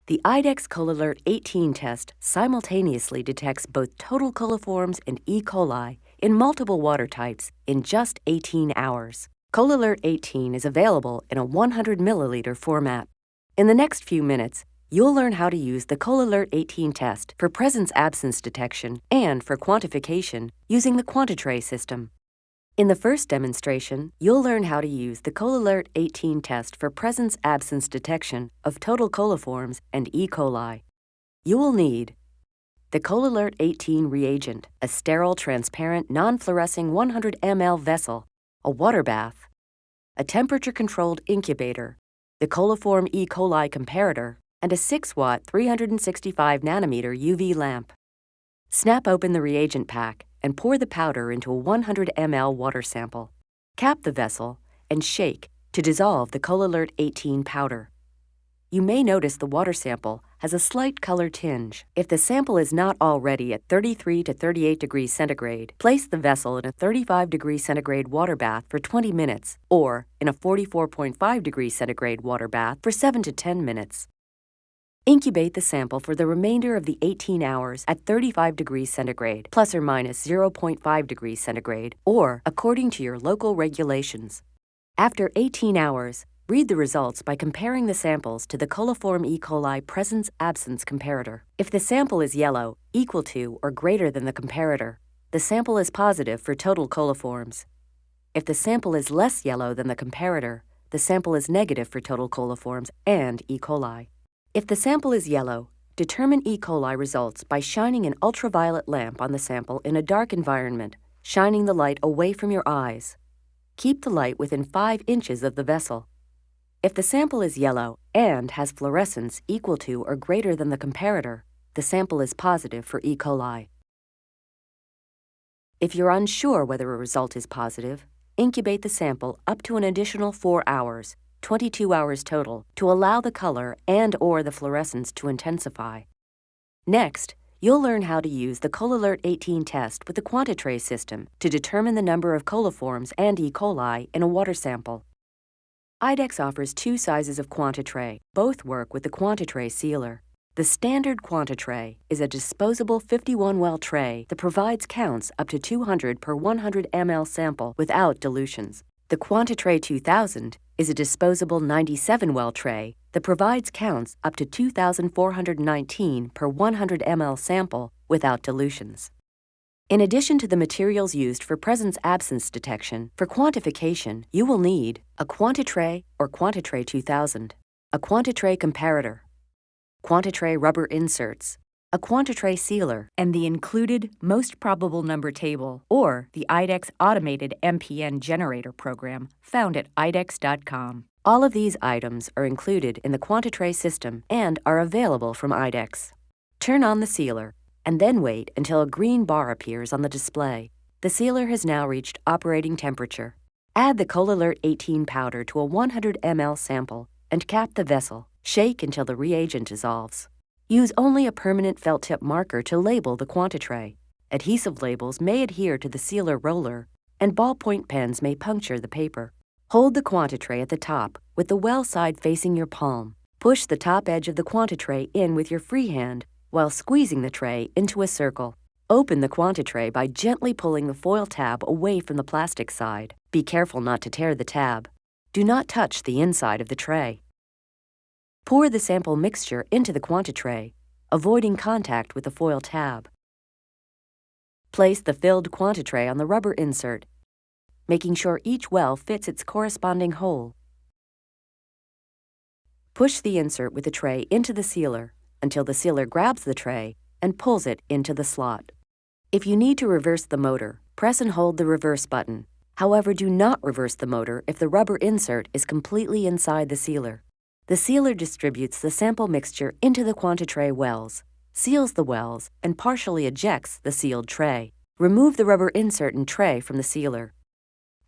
The IDEX Colilert 18 test simultaneously detects both total coliforms and E. coli in multiple water types in just 18 hours. Colilert 18 is available in a 100 milliliter format. In the next few minutes, you'll learn how to use the Colilert 18 test for presence-absence detection and for quantification using the QuantiTray system. In the first demonstration, you'll learn how to use the Colilert 18 test for presence-absence detection of total coliforms and E. coli. You will need the Colilert 18 reagent, a sterile, transparent, non-fluorescing 100 ml vessel, a water bath, a temperature-controlled incubator, the coliform E. coli comparator, and a 6-watt 365 nanometer UV lamp. Snap open the reagent pack and pour the powder into a 100 ml water sample. Cap the vessel and shake to dissolve the Colilert 18 powder. You may notice the water sample has a slight color tinge. If the sample is not already at 33 to 38 degrees centigrade, place the vessel in a 35 degrees centigrade water bath for 20 minutes or in a 44.5 degrees centigrade water bath for 7 to 10 minutes. Incubate the sample for the remainder of the 18 hours at 35 degrees centigrade, plus or minus 0.5 degrees centigrade, or according to your local regulations. After 18 hours, read the results by comparing the samples to the coliform E. coli presence-absence comparator. If the sample is yellow, equal to or greater than the comparator, the sample is positive for total coliforms. If the sample is less yellow than the comparator, the sample is negative for total coliforms and E. coli. If the sample is yellow, determine E. coli results by shining an ultraviolet lamp on the sample in a dark environment, shining the light away from your eyes. Keep the light within 5 inches of the vessel. If the sample is yellow and has fluorescence equal to or greater than the comparator, the sample is positive for E. coli. If you're unsure whether a result is positive, incubate the sample up to an additional 4 hours, 22 hours total, to allow the color and/or the fluorescence to intensify. Next, you'll learn how to use the Colilert 18 test with the QuantiTray system to determine the number of coliforms and E. coli in a water sample. IDEX offers 2 sizes of QuantiTray. Both work with the QuantiTray sealer. The standard QuantiTray is a disposable 51-well tray that provides counts up to 200 per 100 ml sample without dilutions. The QuantiTray 2000 is a disposable 97-well tray that provides counts up to 2,419 per 100 ml sample without dilutions. In addition to the materials used for presence-absence detection, for quantification, you will need a QuantiTray or QuantiTray 2000, a QuantiTray comparator, QuantiTray rubber inserts, a QuantiTray sealer, and the included most probable number table, or the IDEX automated MPN generator program found at IDEX.com. All of these items are included in the QuantiTray system and are available from IDEX. Turn on the sealer, and then wait until a green bar appears on the display. The sealer has now reached operating temperature. Add the Colilert 18 powder to a 100 ml sample and cap the vessel. Shake until the reagent dissolves. Use only a permanent felt tip marker to label the QuantiTray. Adhesive labels may adhere to the sealer roller, and ballpoint pens may puncture the paper. Hold the QuantiTray at the top with the well side facing your palm. Push the top edge of the QuantiTray in with your free hand while squeezing the tray into a circle. Open the QuantiTray by gently pulling the foil tab away from the plastic side. Be careful not to tear the tab. Do not touch the inside of the tray. Pour the sample mixture into the QuantiTray, avoiding contact with the foil tab. Place the filled QuantiTray on the rubber insert, making sure each well fits its corresponding hole. Push the insert with the tray into the sealer until the sealer grabs the tray and pulls it into the slot. If you need to reverse the motor, press and hold the reverse button. However, do not reverse the motor if the rubber insert is completely inside the sealer. The sealer distributes the sample mixture into the QuantiTray wells, seals the wells, and partially ejects the sealed tray. Remove the rubber insert and tray from the sealer.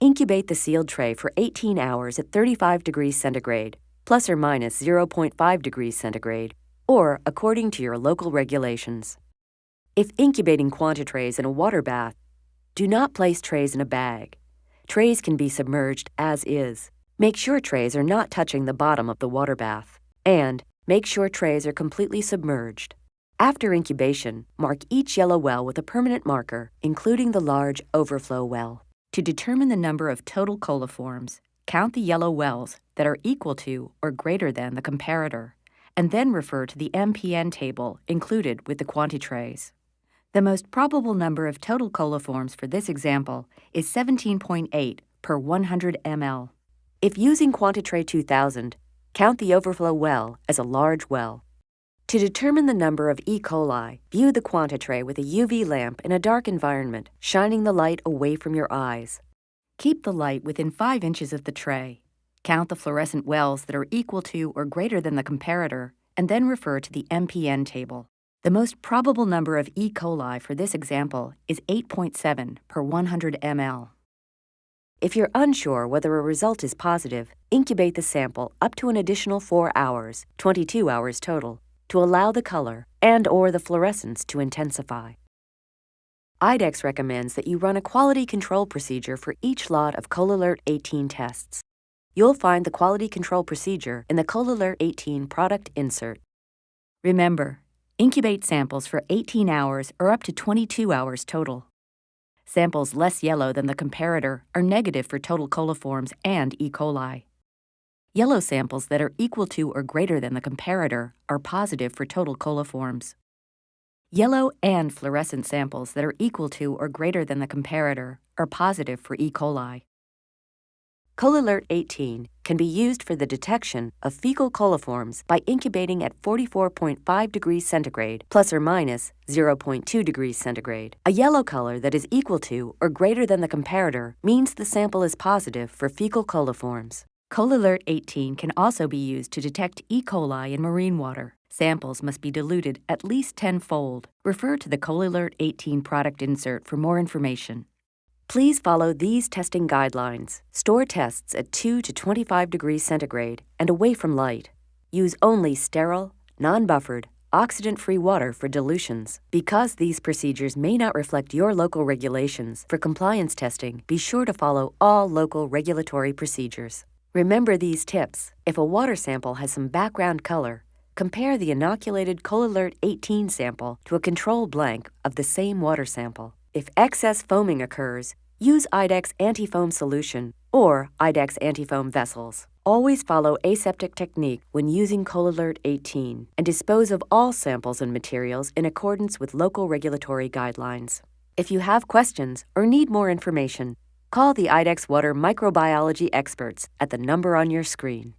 Incubate the sealed tray for 18 hours at 35 degrees centigrade, plus or minus 0.5 degrees centigrade, or according to your local regulations. If incubating QuantiTrays in a water bath, do not place trays in a bag. Trays can be submerged as is. Make sure trays are not touching the bottom of the water bath. And Make sure trays are completely submerged. After incubation, mark each yellow well with a permanent marker, including the large overflow well. To determine the number of total coliforms, count the yellow wells that are equal to or greater than the comparator, and then refer to the MPN table included with the quantitrays. The most probable number of total coliforms for this example is 17.8 per 100 ml. If using Quantitray 2000, count the overflow well as a large well. To determine the number of E. coli, view the Quantitray with a UV lamp in a dark environment, shining the light away from your eyes. Keep the light within 5 inches of the tray. Count the fluorescent wells that are equal to or greater than the comparator, and then refer to the MPN table. The most probable number of E. coli for this example is 8.7 per 100 ml. If you're unsure whether a result is positive, incubate the sample up to an additional 4 hours, 22 hours total, to allow the color and/or the fluorescence to intensify. IDEXX recommends that you run a quality control procedure for each lot of Colilert 18 tests. You'll find the quality control procedure in the Colilert 18 product insert. Remember, incubate samples for 18 hours or up to 22 hours total. Samples less yellow than the comparator are negative for total coliforms and E. coli. Yellow samples that are equal to or greater than the comparator are positive for total coliforms. Yellow and fluorescent samples that are equal to or greater than the comparator are positive for E. coli. Colilert 18 can be used for the detection of fecal coliforms by incubating at 44.5 degrees centigrade plus or minus 0.2 degrees centigrade. A yellow color that is equal to or greater than the comparator means the sample is positive for fecal coliforms. Colilert 18 can also be used to detect E. coli in marine water. Samples must be diluted at least 10-fold. Refer to the Colilert 18 product insert for more information. Please follow these testing guidelines. Store tests at 2 to 25 degrees centigrade and away from light. Use only sterile, non-buffered, oxidant-free water for dilutions. Because these procedures may not reflect your local regulations, for compliance testing, be sure to follow all local regulatory procedures. Remember these tips. If a water sample has some background color, compare the inoculated Colilert 18 sample to a control blank of the same water sample. If excess foaming occurs, use IDEXX anti-foam solution or IDEXX anti-foam vessels. Always follow aseptic technique when using Colilert 18 and dispose of all samples and materials in accordance with local regulatory guidelines. If you have questions or need more information, call the IDEXX Water microbiology experts at the number on your screen.